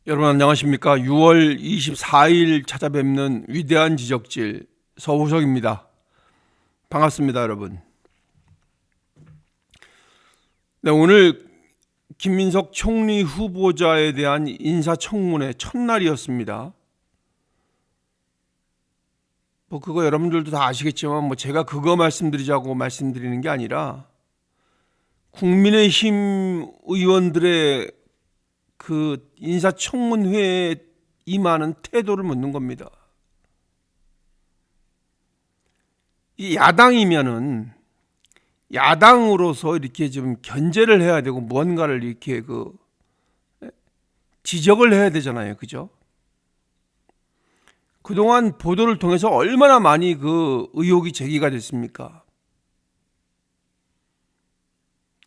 여러분 안녕하십니까? 6월 24일 찾아뵙는 위대한 지적질 서우석입니다. 반갑습니다, 여러분. 네, 오늘 김민석 총리 후보자에 대한 인사청문회 첫날이었습니다. 그거 여러분들도 다 아시겠지만 제가 그거 말씀드리자고 말씀드리는 게 아니라 국민의힘 의원들의 그 인사청문회에 임하는 태도를 묻는 겁니다. 이 야당이면은 야당으로서 이렇게 좀 견제를 해야 되고 무언가를 이렇게 지적을 해야 되잖아요. 그죠? 그동안 보도를 통해서 얼마나 많이 의혹이 제기가 됐습니까?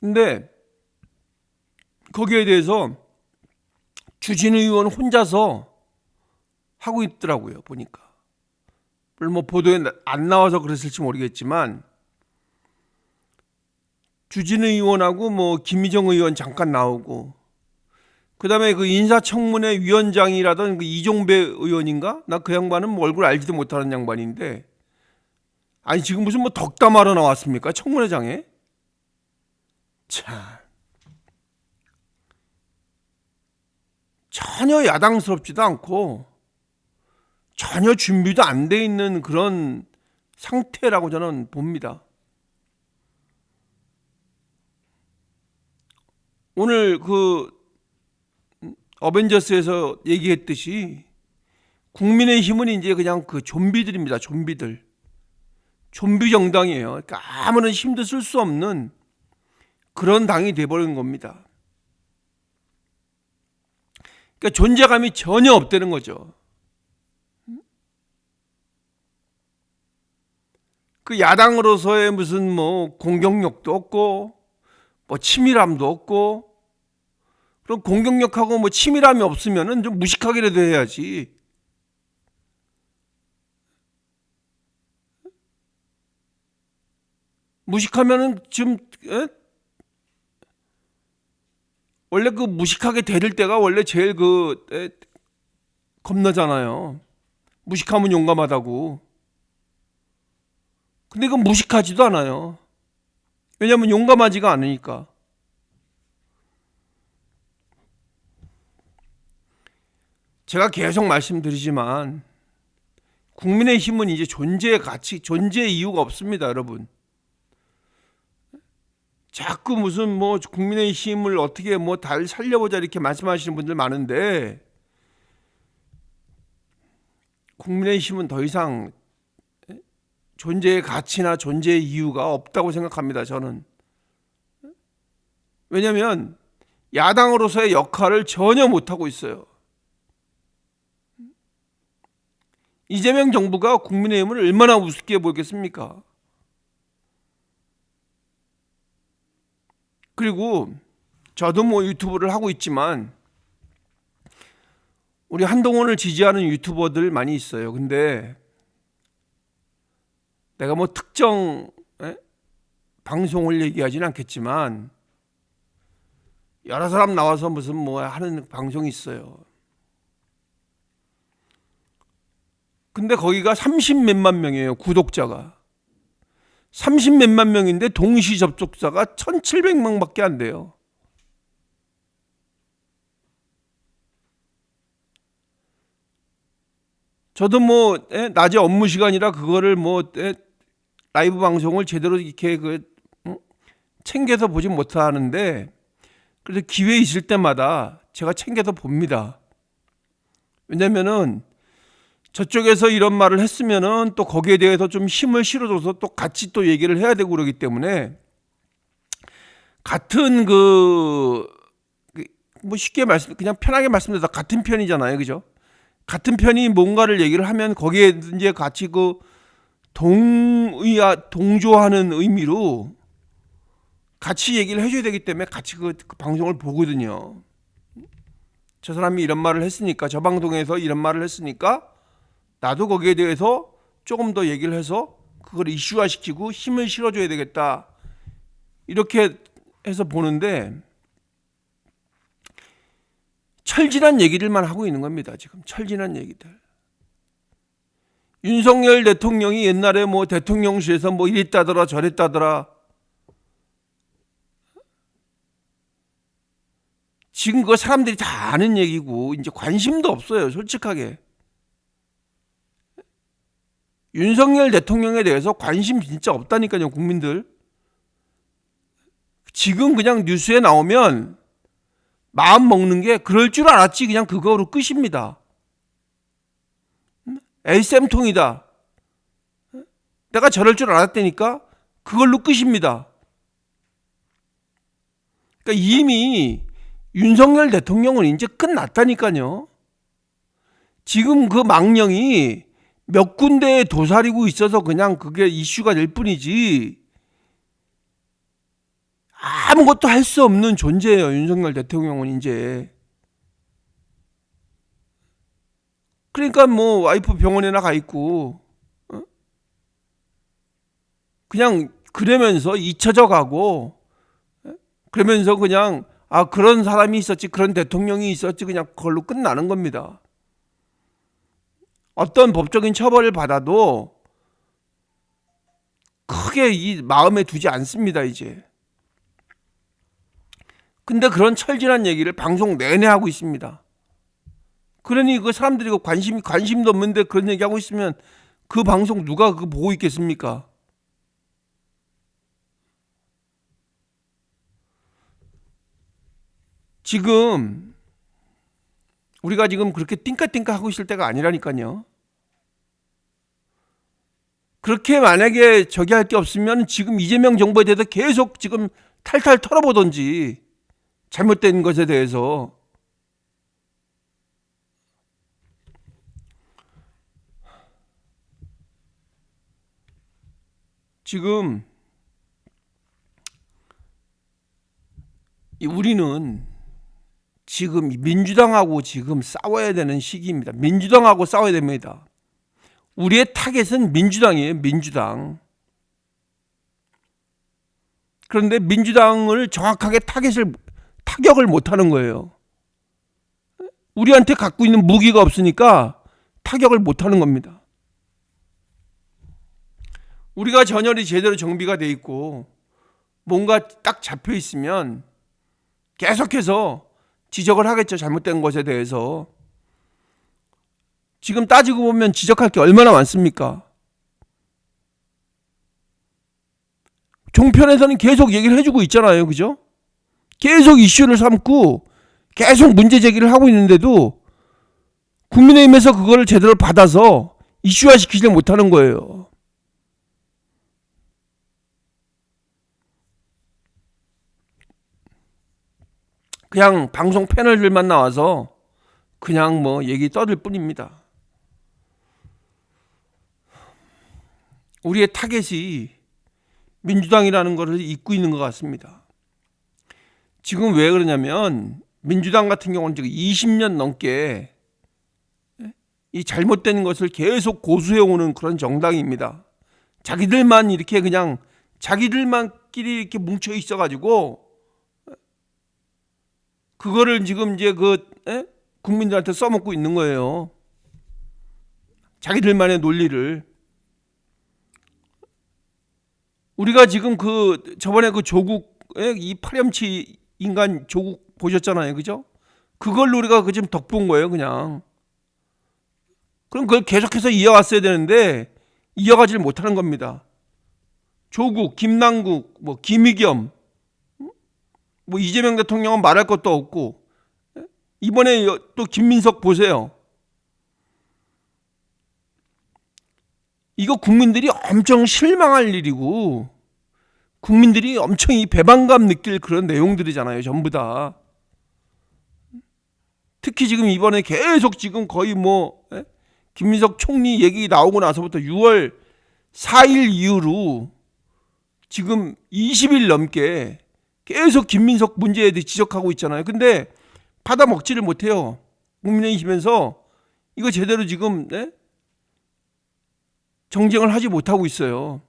근데 거기에 대해서 주진우 의원 혼자서 하고 있더라고요. 보니까. 물론 보도에 안 나와서 그랬을지 모르겠지만 주진우 의원하고 김미정 의원 잠깐 나오고 그다음에 인사청문회 위원장이라던 이종배 의원인가? 나 그 양반은 얼굴 알지도 못하는 양반인데 아니 지금 무슨 덕담하러 나왔습니까? 청문회장에? 참 전혀 야당스럽지도 않고 전혀 준비도 안 돼 있는 그런 상태라고 저는 봅니다. 오늘 어벤져스에서 얘기했듯이 국민의힘은 이제 그냥 좀비들입니다. 좀비들. 좀비 정당이에요. 그러니까 아무런 힘도 쓸 수 없는 그런 당이 돼버린 겁니다. 그러니까 존재감이 전혀 없다는 거죠. 그 야당으로서의 무슨 공격력도 없고 치밀함도 없고 그럼 공격력하고 치밀함이 없으면은 좀 무식하게라도 해야지. 무식하면은 지금 원래 무식하게 대들 때가 원래 제일 겁나잖아요. 무식하면 용감하다고. 근데 그건 무식하지도 않아요. 왜냐하면 용감하지가 않으니까. 제가 계속 말씀드리지만 국민의힘은 이제 존재의 가치, 존재의 이유가 없습니다, 여러분. 자꾸 무슨 국민의힘을 어떻게 달 살려보자 이렇게 말씀하시는 분들 많은데 국민의힘은 더 이상 존재의 가치나 존재의 이유가 없다고 생각합니다, 저는. 왜냐하면 야당으로서의 역할을 전혀 못하고 있어요. 이재명 정부가 국민의힘을 얼마나 우습게 보겠습니까? 그리고 저도 유튜브를 하고 있지만 우리 한동훈을 지지하는 유튜버들 많이 있어요. 근데 내가 특정 방송을 얘기하지는 않겠지만 여러 사람 나와서 무슨 하는 방송이 있어요. 근데 거기가 30 몇만 명이에요. 구독자가. 30 몇만 명인데 동시 접속자가 1,700명밖에 안 돼요. 저도 낮에 업무 시간이라 그거를 라이브 방송을 제대로 이렇게 챙겨서 보지 못하는데 그래서 기회 있을 때마다 제가 챙겨서 봅니다. 왜냐면은 저쪽에서 이런 말을 했으면은 또 거기에 대해서 좀 힘을 실어줘서 또 같이 또 얘기를 해야 되고 그러기 때문에 같은 쉽게 그냥 편하게 말씀드려서 같은 편이잖아요. 그죠? 같은 편이 뭔가를 얘기를 하면 거기에 이제 같이 동조하는 의미로 같이 얘기를 해줘야 되기 때문에 같이 그 방송을 보거든요. 저 사람이 이런 말을 했으니까 저 방송에서 이런 말을 했으니까 나도 거기에 대해서 조금 더 얘기를 해서 그걸 이슈화시키고 힘을 실어줘야 되겠다. 이렇게 해서 보는데 철진한 얘기들만 하고 있는 겁니다. 지금 철진한 얘기들. 윤석열 대통령이 옛날에 뭐 대통령실에서 뭐 이랬다더라 저랬다더라. 지금 그거 사람들이 다 아는 얘기고 이제 관심도 없어요. 솔직하게. 윤석열 대통령에 대해서 관심 진짜 없다니까요. 국민들. 지금 그냥 뉴스에 나오면 마음 먹는 게 그럴 줄 알았지 그냥 그거로 끝입니다. 에이쌤통이다. 내가 저럴 줄 알았다니까 그걸로 끝입니다. 그러니까 이미 윤석열 대통령은 이제 끝났다니까요. 지금 그 망령이 몇 군데에 도사리고 있어서 그냥 그게 이슈가 될 뿐이지 아무것도 할 수 없는 존재예요. 윤석열 대통령은 이제. 그러니까 뭐 와이프 병원에나 가 있고 그냥 그러면서 잊혀져 가고 그러면서 그냥 아 그런 사람이 있었지 그런 대통령이 있었지 그냥 그걸로 끝나는 겁니다. 어떤 법적인 처벌을 받아도 크게 이 마음에 두지 않습니다 이제. 근데 그런 철진한 얘기를 방송 내내 하고 있습니다. 그러니 그 사람들이 관심도 없는데 그런 얘기 하고 있으면 그 방송 누가 그거 보고 있겠습니까? 지금 우리가 지금 그렇게 띵까띵까 하고 있을 때가 아니라니까요. 그렇게 만약에 저기 할 게 없으면 지금 이재명 정부에 대해서 계속 지금 탈탈 털어보던지 잘못된 것에 대해서. 지금 우리는 지금 민주당하고 지금 싸워야 되는 시기입니다. 민주당하고 싸워야 됩니다. 우리의 타겟은 민주당이에요. 민주당. 그런데 민주당을 정확하게 타격을 못하는 거예요. 우리한테 갖고 있는 무기가 없으니까 타격을 못하는 겁니다. 우리가 전열이 제대로 정비가 돼 있고 뭔가 딱 잡혀 있으면 계속해서 지적을 하겠죠. 잘못된 것에 대해서. 지금 따지고 보면 지적할 게 얼마나 많습니까? 종편에서는 계속 얘기를 해주고 있잖아요. 그죠? 계속 이슈를 삼고 계속 문제 제기를 하고 있는데도 국민의힘에서 그거를 제대로 받아서 이슈화 시키지 못하는 거예요. 그냥 방송 패널들만 나와서 그냥 뭐 얘기 떠들 뿐입니다. 우리의 타겟이 민주당이라는 것을 잊고 있는 것 같습니다. 지금 왜 그러냐면 민주당 같은 경우는 지금 20년 넘게 이 잘못된 것을 계속 고수해오는 그런 정당입니다. 자기들만 이렇게 그냥 자기들만끼리 이렇게 뭉쳐 있어가지고 그거를 지금 이제 국민들한테 써먹고 있는 거예요. 자기들만의 논리를. 우리가 지금 저번에 조국 이 파렴치 인간 조국 보셨잖아요. 그죠? 그걸로 우리가 지금 덕본 거예요. 그냥. 그럼 그걸 계속해서 이어왔어야 되는데 이어가지를 못하는 겁니다. 조국, 김남국, 뭐 김의겸, 뭐 이재명 대통령은 말할 것도 없고 이번에 또 김민석 보세요. 이거 국민들이 엄청 실망할 일이고 국민들이 엄청 이 배반감 느낄 그런 내용들이잖아요. 전부 다. 특히 지금 이번에 계속 지금 거의 김민석 총리 얘기 나오고 나서부터 6월 4일 이후로 지금 20일 넘게 계속 김민석 문제에 대해 지적하고 있잖아요. 근데 받아먹지를 못해요. 국민의힘에서 이거 제대로 지금 정쟁을 하지 못하고 있어요.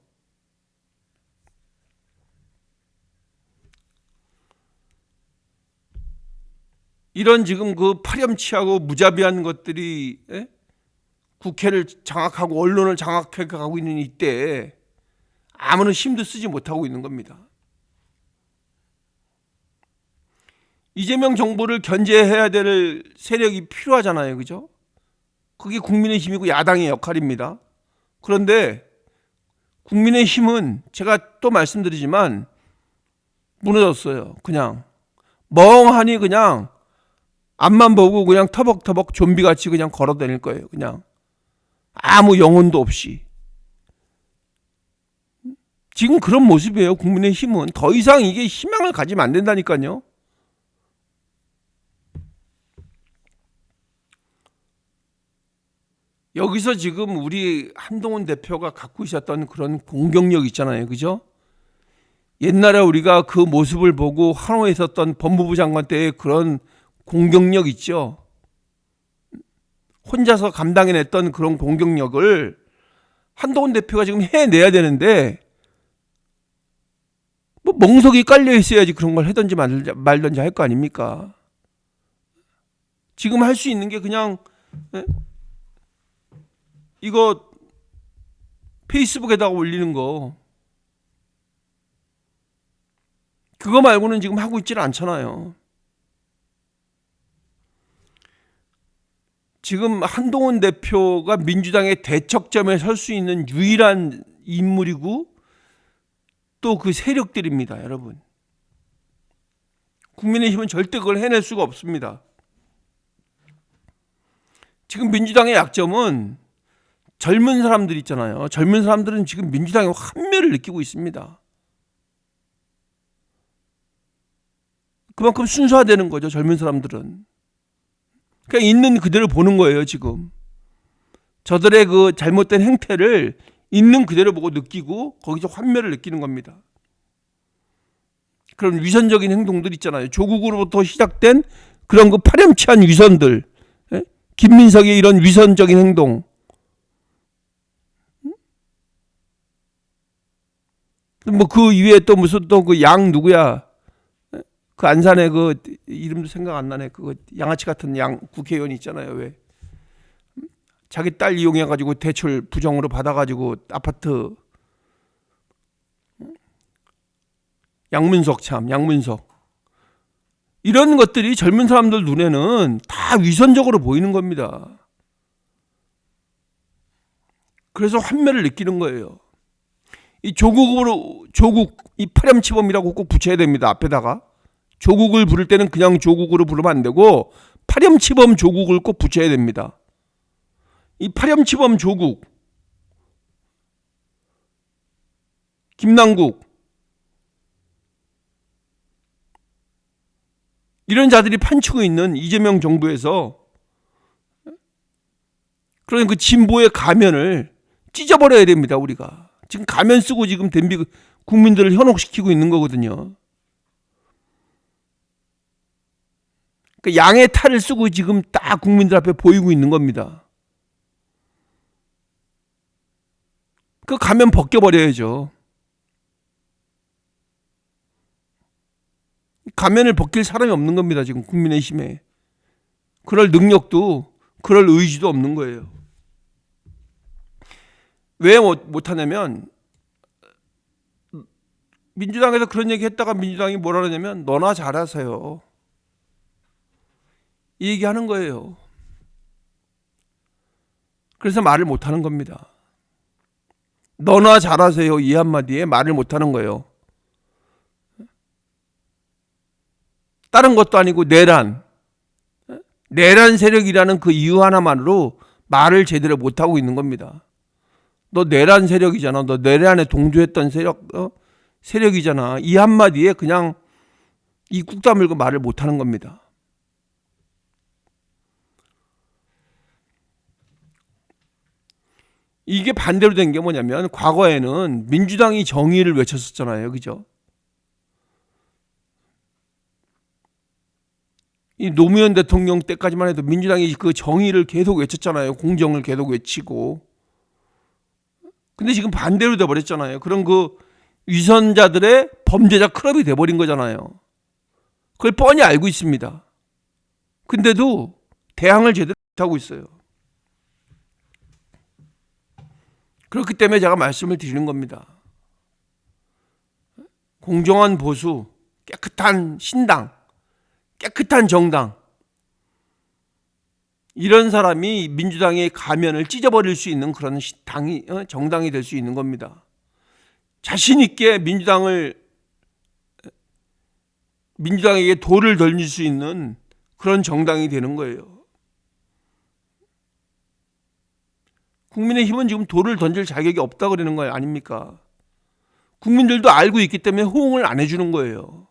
이런 지금 그 파렴치하고 무자비한 것들이 국회를 장악하고 언론을 장악해 가고 있는 이때 아무런 힘도 쓰지 못하고 있는 겁니다. 이재명 정부를 견제해야 될 세력이 필요하잖아요. 그죠? 그게 국민의힘이고 야당의 역할입니다. 그런데 국민의힘은 제가 또 말씀드리지만 무너졌어요. 그냥 멍하니 그냥 앞만 보고 그냥 터벅터벅 좀비같이 그냥 걸어다닐 거예요. 그냥 아무 영혼도 없이. 지금 그런 모습이에요. 국민의힘은 더 이상 이게 희망을 가지면 안 된다니까요. 여기서 지금 우리 한동훈 대표가 갖고 있었던 그런 공격력 있잖아요. 그죠? 옛날에 우리가 그 모습을 보고 한호에 있었던 법무부 장관 때의 그런 공격력 있죠. 혼자서 감당해냈던 그런 공격력을 한동훈 대표가 지금 해내야 되는데 뭐 멍석이 깔려 있어야지 그런 걸 하든지 말든지 할 거 아닙니까? 지금 할 수 있는 게 그냥 이거 페이스북에다가 올리는 거 그거 말고는 지금 하고 있지는 않잖아요. 지금 한동훈 대표가 민주당의 대척점에 설 수 있는 유일한 인물이고 또 그 세력들입니다. 여러분. 국민의힘은 절대 그걸 해낼 수가 없습니다. 지금 민주당의 약점은 젊은 사람들 있잖아요. 젊은 사람들은 지금 민주당의 환멸을 느끼고 있습니다. 그만큼 순수화되는 거죠. 젊은 사람들은. 그냥 있는 그대로 보는 거예요. 지금. 저들의 그 잘못된 행태를 있는 그대로 보고 느끼고 거기서 환멸을 느끼는 겁니다. 그런 위선적인 행동들 있잖아요. 조국으로부터 시작된 그런 그 파렴치한 위선들. 김민석의 이런 위선적인 행동. 뭐 그 이외에 또 무슨 또 그 양 누구야? 그 안산에 그 이름도 생각 안 나네. 그거 양아치 같은 양 국회의원 있잖아요. 왜? 자기 딸 이용해 가지고 대출 부정으로 받아 가지고 아파트 양문석 이런 것들이 젊은 사람들 눈에는 다 위선적으로 보이는 겁니다. 그래서 환멸을 느끼는 거예요. 이 조국 이 파렴치범이라고 꼭 붙여야 됩니다. 앞에다가 조국을 부를 때는 그냥 조국으로 부르면 안 되고 파렴치범 조국을 꼭 붙여야 됩니다. 이 파렴치범 조국, 김남국 이런 자들이 판치고 있는 이재명 정부에서 그런 그 진보의 가면을 찢어버려야 됩니다. 우리가 지금 가면 쓰고 지금 댐비 국민들을 현혹시키고 있는 거거든요. 그 양의 탈을 쓰고 지금 딱 국민들 앞에 보이고 있는 겁니다. 그 가면 벗겨버려야죠. 가면을 벗길 사람이 없는 겁니다. 지금 국민의힘에. 그럴 능력도 그럴 의지도 없는 거예요. 왜 못하냐면 민주당에서 그런 얘기 했다가 민주당이 뭐라 그러냐면 너나 잘하세요. 이 얘기하는 거예요. 그래서 말을 못하는 겁니다. 너나 잘하세요. 이 한마디에 말을 못하는 거예요. 다른 것도 아니고 내란 세력이라는 그 이유 하나만으로 말을 제대로 못하고 있는 겁니다. 너 내란 세력이잖아. 너 내란에 동조했던 세력이잖아. 이 한마디에 그냥 이 꾹 다물고 말을 못하는 겁니다. 이게 반대로 된 게 뭐냐면 과거에는 민주당이 정의를 외쳤었잖아요. 그죠? 이 노무현 대통령 때까지만 해도 민주당이 그 정의를 계속 외쳤잖아요. 공정을 계속 외치고. 근데 지금 반대로 돼버렸잖아요. 그런 그 위선자들의 범죄자 클럽이 돼버린 거잖아요. 그걸 뻔히 알고 있습니다. 근데도 대항을 제대로 못하고 있어요. 그렇기 때문에 제가 말씀을 드리는 겁니다. 공정한 보수, 깨끗한 신당, 깨끗한 정당, 이런 사람이 민주당의 가면을 찢어버릴 수 있는 그런 정당이 될 수 있는 겁니다. 자신 있게 민주당에게 돌을 던질 수 있는 그런 정당이 되는 거예요. 국민의힘은 지금 돌을 던질 자격이 없다 그러는 거 아닙니까? 국민들도 알고 있기 때문에 호응을 안 해주는 거예요.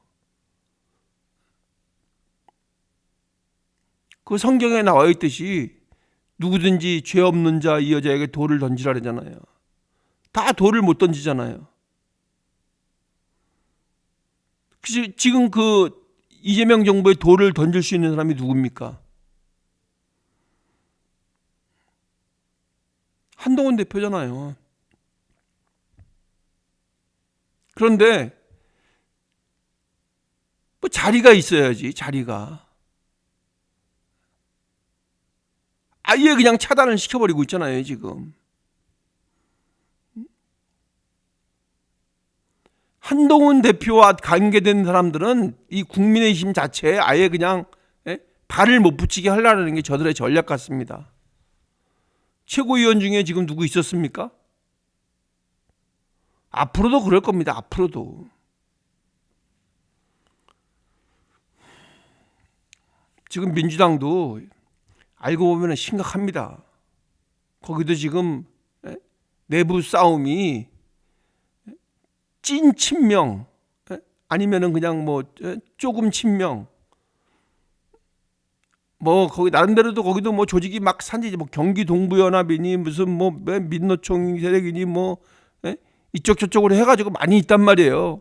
그 성경에 나와 있듯이 누구든지 죄 없는 자 이 여자에게 돌을 던지라 그러잖아요. 다 돌을 못 던지잖아요. 지금 그 이재명 정부에 돌을 던질 수 있는 사람이 누굽니까? 한동훈 대표잖아요. 그런데 뭐 자리가 있어야지, 자리가. 아예 그냥 차단을 시켜버리고 있잖아요, 지금. 한동훈 대표와 관계된 사람들은 이 국민의힘 자체에 아예 그냥 발을 못 붙이게 하려는 게 저들의 전략 같습니다. 최고위원 중에 지금 누구 있었습니까? 앞으로도 그럴 겁니다. 앞으로도. 지금 민주당도 알고 보면 심각합니다. 거기도 지금 내부 싸움이 찐 친명 아니면은 그냥 뭐 조금 친명 뭐 거기 나름대로도 거기도 뭐 조직이 막 산지지 뭐 경기 동부연합이니 무슨 뭐 민노총 세력이니 뭐 이쪽 저쪽으로 해가지고 많이 있단 말이에요.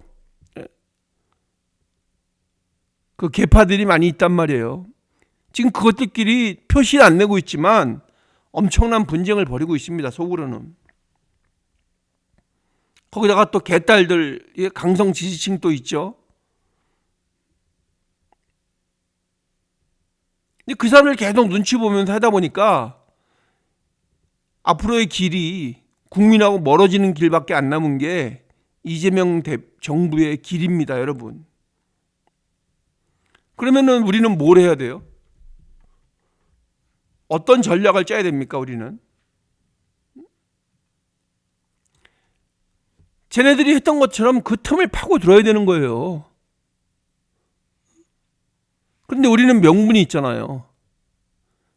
그 계파들이 많이 있단 말이에요. 지금 그것들끼리 표시를 안 내고 있지만 엄청난 분쟁을 벌이고 있습니다. 속으로는. 거기다가 또 개딸들 강성 지지층 또 있죠. 근데 그 사람들 계속 눈치 보면서 하다 보니까 앞으로의 길이 국민하고 멀어지는 길밖에 안 남은 게 이재명 정부의 길입니다, 여러분. 그러면은 우리는 뭘 해야 돼요? 어떤 전략을 짜야 됩니까, 우리는? 쟤네들이 했던 것처럼 그 틈을 파고 들어야 되는 거예요. 그런데 우리는 명분이 있잖아요.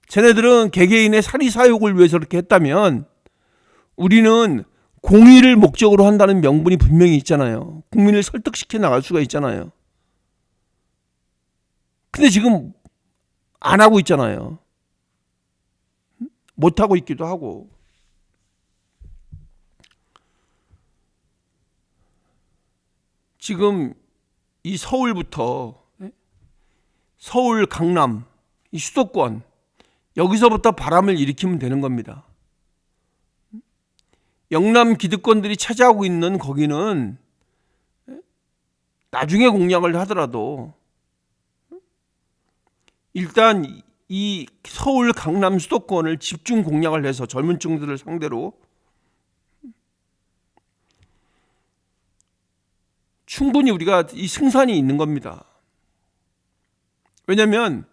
쟤네들은 개개인의 사리사욕을 위해서 그렇게 했다면 우리는 공의를 목적으로 한다는 명분이 분명히 있잖아요. 국민을 설득시켜 나갈 수가 있잖아요. 근데 지금 안 하고 있잖아요. 못 하고 있기도 하고. 지금 이 서울부터 서울, 강남, 이 수도권 여기서부터 바람을 일으키면 되는 겁니다. 영남 기득권들이 차지하고 있는 거기는 나중에 공략을 하더라도 일단 이 서울, 강남, 수도권을 집중 공략을 해서 젊은 층들을 상대로 충분히 우리가 이 승산이 있는 겁니다. 왜냐하면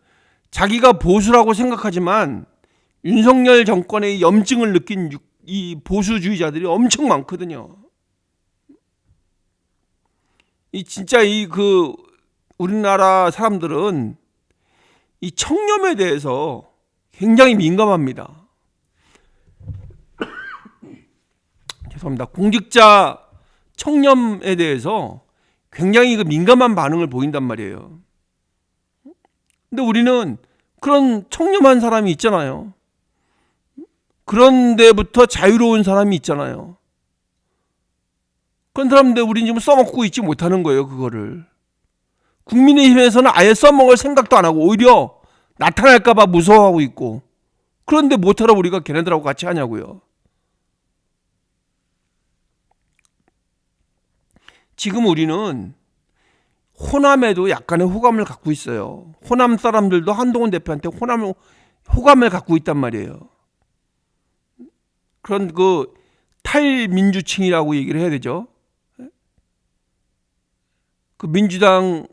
자기가 보수라고 생각하지만 윤석열 정권의 염증을 느낀 이 보수주의자들이 엄청 많거든요. 이 진짜 우리나라 사람들은 이 청렴에 대해서 굉장히 민감합니다. 죄송합니다. 공직자 청렴에 대해서 굉장히 민감한 반응을 보인단 말이에요. 근데 우리는 그런 청렴한 사람이 있잖아요. 그런 데부터 자유로운 사람이 있잖아요. 그런 사람인데 우리는 지금 써먹고 있지 못하는 거예요, 그거를. 국민의힘에서는 아예 써먹을 생각도 안 하고 오히려 나타날까봐 무서워하고 있고, 그런데 못하러 우리가 걔네들하고 같이 하냐고요. 지금 우리는 호남에도 약간의 호감을 갖고 있어요. 호남 사람들도 한동훈 대표한테 호감을 갖고 있단 말이에요. 그런 그 탈민주층이라고 얘기를 해야 되죠. 그 민주당을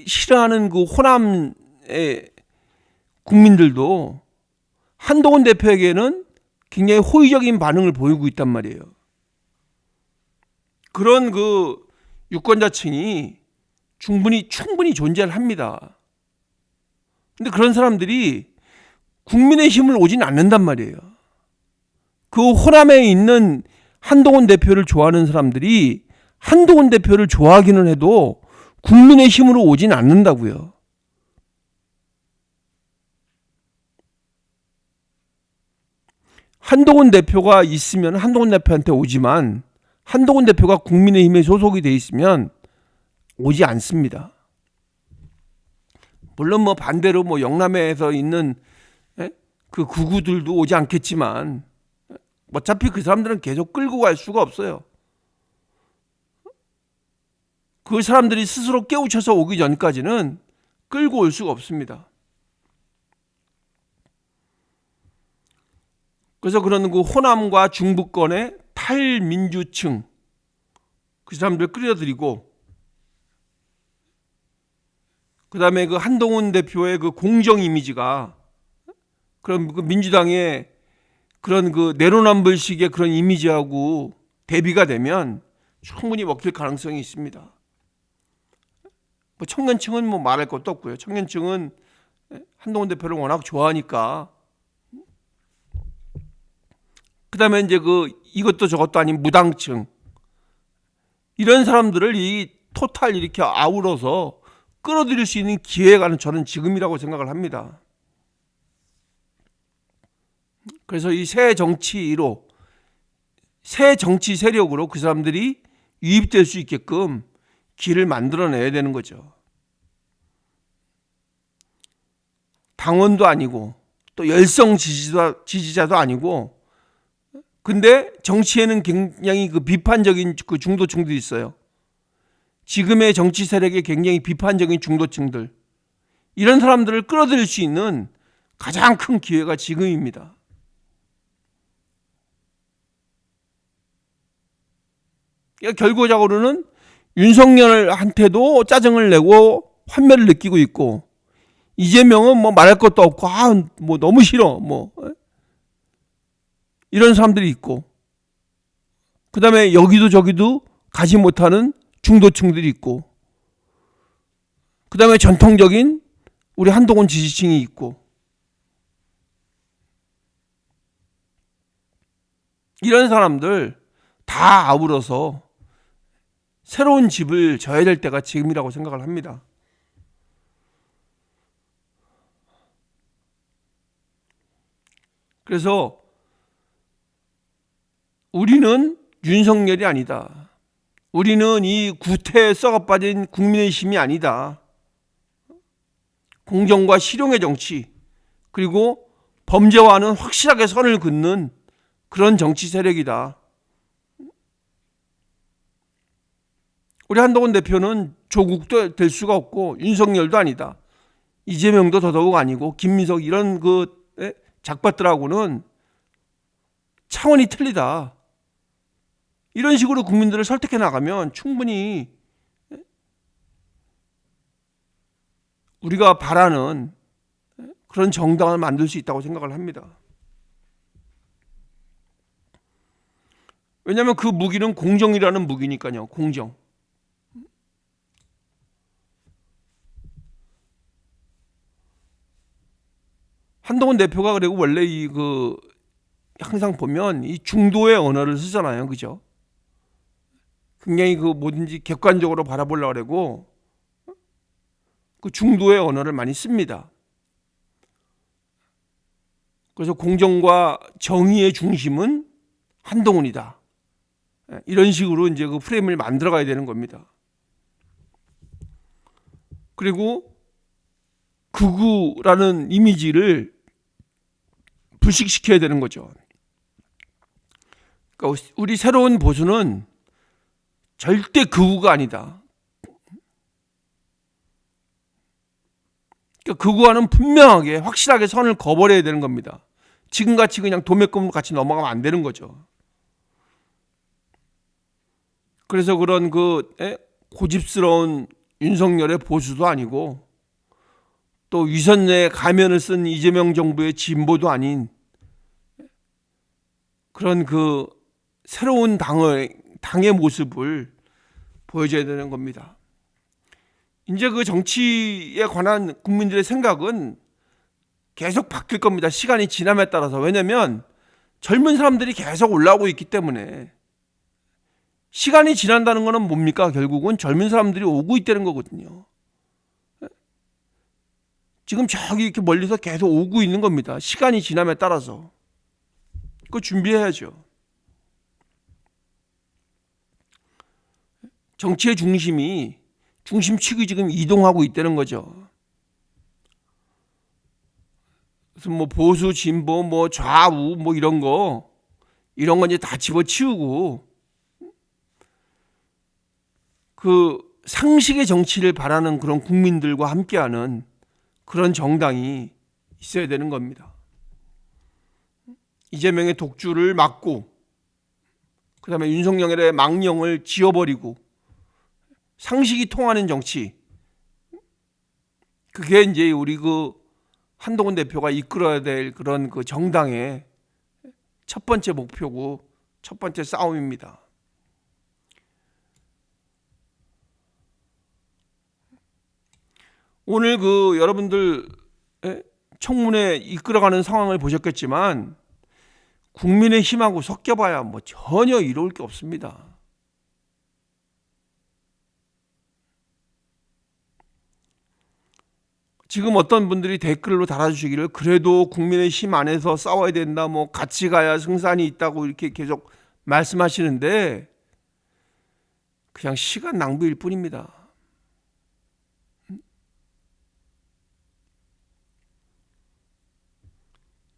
싫어하는 그 호남의 국민들도 한동훈 대표에게는 굉장히 호의적인 반응을 보이고 있단 말이에요. 그런 그 유권자층이 충분히 존재를 합니다. 근데 그런 사람들이 국민의힘을 오진 않는단 말이에요. 그 호남에 있는 한동훈 대표를 좋아하는 사람들이 한동훈 대표를 좋아하기는 해도 국민의힘으로 오진 않는다고요. 한동훈 대표가 있으면 한동훈 대표한테 오지만 한동훈 대표가 국민의힘에 소속이 돼 있으면 오지 않습니다. 물론 뭐 반대로 뭐 영남에서 있는 그 구구들도 오지 않겠지만 어차피 그 사람들은 계속 끌고 갈 수가 없어요. 그 사람들이 스스로 깨우쳐서 오기 전까지는 끌고 올 수가 없습니다. 그래서 그런 그 호남과 중부권의 탈민주층 그 사람들 끌어들이고 그다음에 그 한동훈 대표의 그 공정 이미지가 그런 그 민주당의 그런 그 내로남불식의 그런 이미지하고 대비가 되면 충분히 먹힐 가능성이 있습니다. 뭐 청년층은 뭐 말할 것도 없고요. 청년층은 한동훈 대표를 워낙 좋아하니까. 그다음에 이제 그 이것도 저것도 아닌 무당층 이런 사람들을 이 토탈 이렇게 아우러서 끌어들일 수 있는 기회가 저는 지금이라고 생각을 합니다. 그래서 이 새 정치로 새 정치 세력으로 그 사람들이 유입될 수 있게끔 길을 만들어내야 되는 거죠. 당원도 아니고 또 열성 지지자도 아니고 근데 정치에는 굉장히 그 비판적인 그 중도층도 있어요. 지금의 정치 세력에 굉장히 비판적인 중도층들 이런 사람들을 끌어들일 수 있는 가장 큰 기회가 지금입니다. 그러니까 결과적으로는 윤석열한테도 짜증을 내고 환멸을 느끼고 있고 이재명은 뭐 말할 것도 없고 뭐 너무 싫어 뭐 이런 사람들이 있고 그다음에 여기도 저기도 가지 못하는 중도층들이 있고 그다음에 전통적인 우리 한동훈 지지층이 있고 이런 사람들 다 아우러서 새로운 집을 져야 될 때가 지금이라고 생각을 합니다. 그래서 우리는 윤석열이 아니다. 우리는 이 구태에 썩어빠진 국민의힘이 아니다. 공정과 실용의 정치 그리고 범죄와는 확실하게 선을 긋는 그런 정치 세력이다. 우리 한동훈 대표는 조국도 될 수가 없고 윤석열도 아니다. 이재명도 더더욱 아니고 김민석 이런 그 작밭들하고는 차원이 틀리다. 이런 식으로 국민들을 설득해 나가면 충분히 우리가 바라는 그런 정당을 만들 수 있다고 생각을 합니다. 왜냐하면 그 무기는 공정이라는 무기니까요. 공정. 한동훈 대표가 그리고 원래 항상 보면 이 중도의 언어를 쓰잖아요. 그죠? 굉장히 그 뭐든지 객관적으로 바라보려고 그러고 그 중도의 언어를 많이 씁니다. 그래서 공정과 정의의 중심은 한동훈이다. 이런 식으로 이제 그 프레임을 만들어 가야 되는 겁니다. 그리고 극우라는 이미지를 불식시켜야 되는 거죠. 그러니까 우리 새로운 보수는 절대 극우가 아니다. 그러니까 그거와는 분명하게 확실하게 선을 그어버려야 되는 겁니다. 지금같이 그냥 도매금으로 같이 넘어가면 안 되는 거죠. 그래서 그런 고집스러운 윤석열의 보수도 아니고 또 위선의 가면을 쓴 이재명 정부의 진보도 아닌 그런 새로운 당의 모습을 보여줘야 되는 겁니다. 이제 정치에 관한 국민들의 생각은 계속 바뀔 겁니다. 시간이 지남에 따라서. 왜냐하면 젊은 사람들이 계속 올라오고 있기 때문에. 시간이 지난다는 것은 뭡니까? 결국은 젊은 사람들이 오고 있다는 거거든요. 지금 저기 이렇게 멀리서 계속 오고 있는 겁니다. 시간이 지남에 따라서. 그거 준비해야죠. 정치의 중심축이 지금 이동하고 있다는 거죠. 그래서 보수, 진보, 좌우 이런 거 이제 다 집어치우고 상식의 정치를 바라는 그런 국민들과 함께하는 그런 정당이 있어야 되는 겁니다. 이재명의 독주를 막고 그다음에 윤석열의 망령을 지워버리고 상식이 통하는 정치, 그게 이제 우리 한동훈 대표가 이끌어야 될 그런 정당의 첫 번째 목표고 첫 번째 싸움입니다. 오늘 여러분들 청문회 이끌어가는 상황을 보셨겠지만 국민의힘하고 섞여봐야 전혀 이로울 게 없습니다. 지금 어떤 분들이 댓글로 달아주시기를 그래도 국민의힘 안에서 싸워야 된다, 같이 가야 승산이 있다고 이렇게 계속 말씀하시는데 그냥 시간 낭비일 뿐입니다.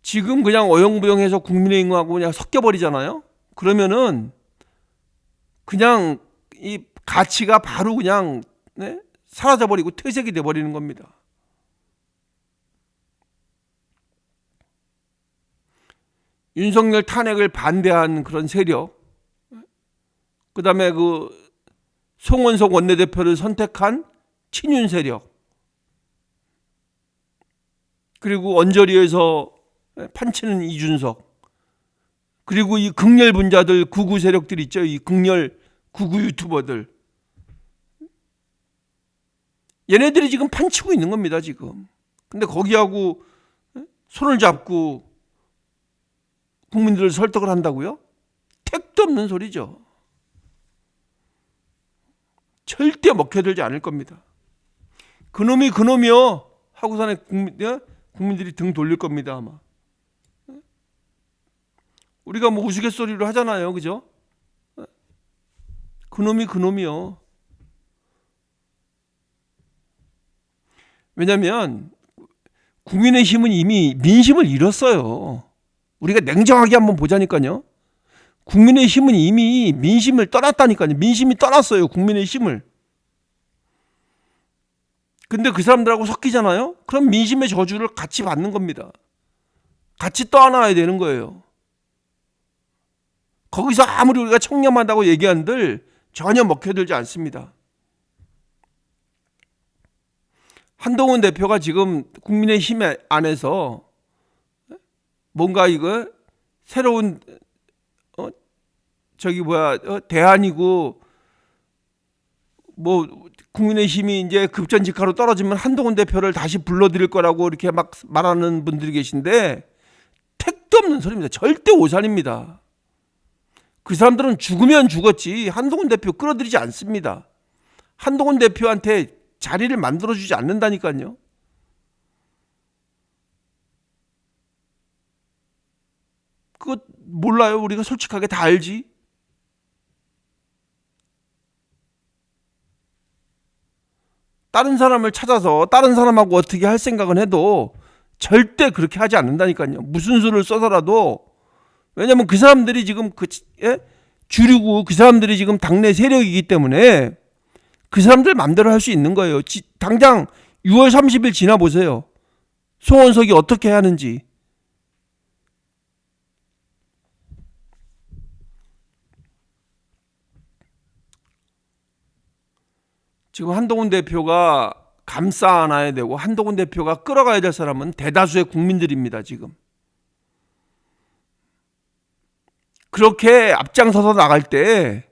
지금 그냥 어영부영해서 국민의힘하고 그냥 섞여버리잖아요. 그러면은 그냥 이 가치가 바로 그냥 사라져버리고 퇴색이 돼버리는 겁니다. 윤석열 탄핵을 반대한 그런 세력, 그 다음에 송원석 원내대표를 선택한 친윤 세력, 그리고 언저리에서 판치는 이준석, 그리고 이 극렬 분자들, 극우 세력들 있죠. 이 극렬 극우 유튜버들, 얘네들이 지금 판치고 있는 겁니다. 지금. 근데 거기하고 손을 잡고 국민들을 설득을 한다고요? 택도 없는 소리죠. 절대 먹혀들지 않을 겁니다. 그놈이 그놈이요 하고서는 국민들이 등 돌릴 겁니다. 아마. 우리가 우스갯소리로 하잖아요. 그죠? 그놈이 그놈이요. 왜냐하면 국민의힘은 이미 민심을 잃었어요. 우리가 냉정하게 한번 보자니까요. 국민의힘은 이미 민심을 떠났다니까요. 민심이 떠났어요. 국민의힘을. 근데 그 사람들하고 섞이잖아요. 그럼 민심의 저주를 같이 받는 겁니다. 같이 떠안아야 되는 거예요. 거기서 아무리 우리가 청렴하다고 얘기한들 전혀 먹혀들지 않습니다. 한동훈 대표가 지금 국민의힘 안에서 뭔가 새로운 대안이고 국민의힘이 이제 급전직하로 떨어지면 한동훈 대표를 다시 불러들일 거라고 이렇게 막 말하는 분들이 계신데 택도 없는 소리입니다. 절대 오산입니다. 그 사람들은 죽으면 죽었지 한동훈 대표 끌어들이지 않습니다. 한동훈 대표한테 자리를 만들어주지 않는다니까요. 그거 몰라요? 우리가 솔직하게 다 알지. 다른 사람을 찾아서 다른 사람하고 어떻게 할 생각은 해도 절대 그렇게 하지 않는다니까요. 무슨 수를 써서라도. 왜냐하면 그 사람들이 지금 주류고 그 사람들이 지금 당내 세력이기 때문에 그 사람들 마음대로 할 수 있는 거예요. 당장 6월 30일 지나 보세요. 송원석이 어떻게 하는지. 지금 한동훈 대표가 감싸 안아야 되고 한동훈 대표가 끌어가야 될 사람은 대다수의 국민들입니다. 지금 그렇게 앞장서서 나갈 때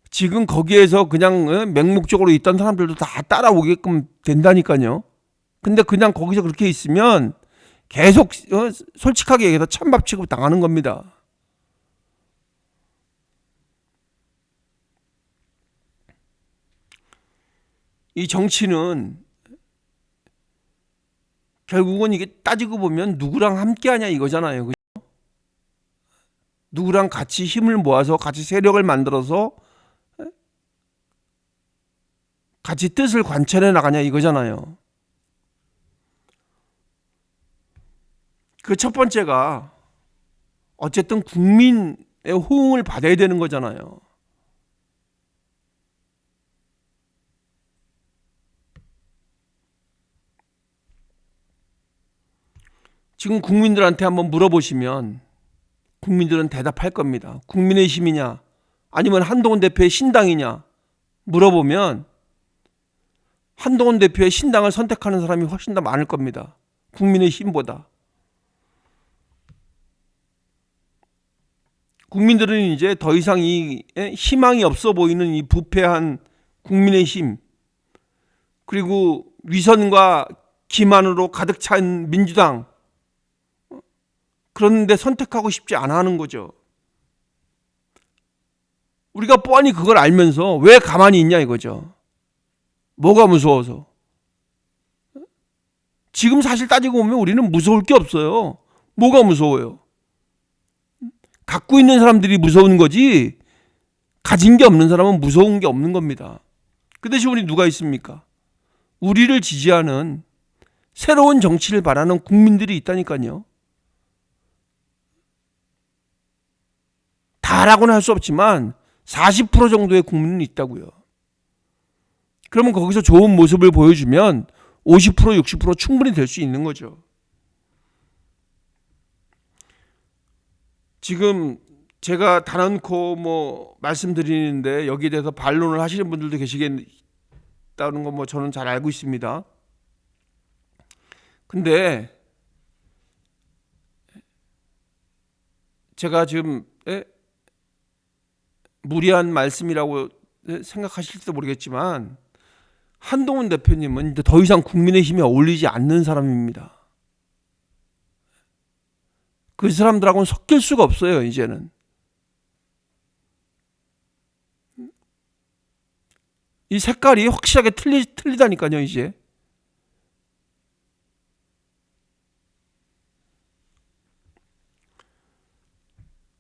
지금 거기에서 그냥 맹목적으로 있던 사람들도 다 따라오게끔 된다니까요. 근데 그냥 거기서 그렇게 있으면 계속 솔직하게 얘기해서 찬밥 취급 당하는 겁니다. 이 정치는 결국은 이게 따지고 보면 누구랑 함께하냐 이거잖아요. 그죠? 누구랑 같이 힘을 모아서 같이 세력을 만들어서 같이 뜻을 관철해 나가냐 이거잖아요. 그 첫 번째가 어쨌든 국민의 호응을 받아야 되는 거잖아요. 지금 국민들한테 한번 물어보시면 국민들은 대답할 겁니다. 국민의힘이냐 아니면 한동훈 대표의 신당이냐 물어보면 한동훈 대표의 신당을 선택하는 사람이 훨씬 더 많을 겁니다. 국민의힘보다. 국민들은 이제 더 이상 이 희망이 없어 보이는 이 부패한 국민의힘, 그리고 위선과 기만으로 가득 찬 민주당, 그런데 선택하고 싶지 않아 하는 거죠. 우리가 뻔히 그걸 알면서 왜 가만히 있냐 이거죠. 뭐가 무서워서. 지금 사실 따지고 보면 우리는 무서울 게 없어요. 뭐가 무서워요? 갖고 있는 사람들이 무서운 거지 가진 게 없는 사람은 무서운 게 없는 겁니다. 그 대신 우리 누가 있습니까? 우리를 지지하는 새로운 정치를 바라는 국민들이 있다니까요. 다라고는 할 수 없지만 40% 정도의 국민은 있다고요. 그러면 거기서 좋은 모습을 보여주면 50% 60% 충분히 될 수 있는 거죠. 지금 제가 단언코 말씀드리는데 여기에 대해서 반론을 하시는 분들도 계시겠다는 거 저는 잘 알고 있습니다. 근데 제가 지금 무리한 말씀이라고 생각하실지도 모르겠지만 한동훈 대표님은 이제 더 이상 국민의힘에 어울리지 않는 사람입니다. 그 사람들하고는 섞일 수가 없어요. 이제는. 이 색깔이 확실하게 틀리다니까요. 이제.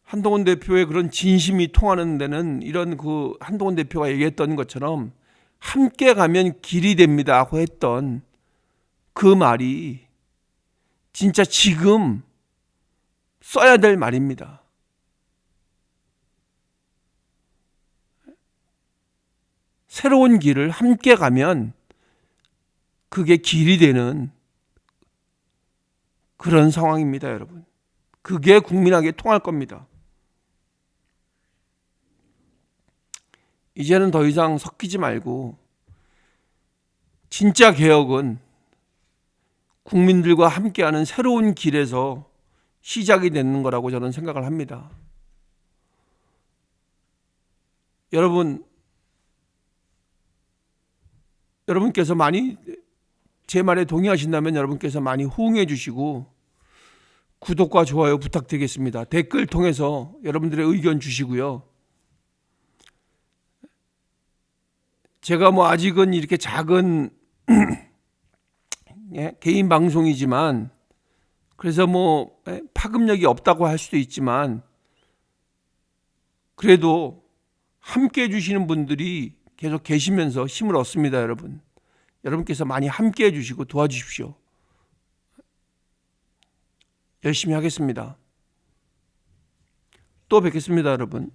한동훈 대표의 그런 진심이 통하는 데는 이런 그 한동훈 대표가 얘기했던 것처럼 함께 가면 길이 됩니다 하고 했던 그 말이 진짜 지금 써야 될 말입니다. 새로운 길을 함께 가면 그게 길이 되는 그런 상황입니다, 여러분. 그게 국민에게 통할 겁니다. 이제는 더 이상 섞이지 말고 진짜 개혁은 국민들과 함께하는 새로운 길에서 시작이 되는 거라고 저는 생각을 합니다. 여러분께서 많이 제 말에 동의하신다면 여러분께서 많이 호응해 주시고 구독과 좋아요 부탁드리겠습니다. 댓글 통해서 여러분들의 의견 주시고요. 제가 아직은 이렇게 작은 개인 방송이지만 그래서 파급력이 없다고 할 수도 있지만 그래도 함께 해주시는 분들이 계속 계시면서 힘을 얻습니다. 여러분께서 많이 함께 해주시고 도와주십시오. 열심히 하겠습니다. 또 뵙겠습니다, 여러분.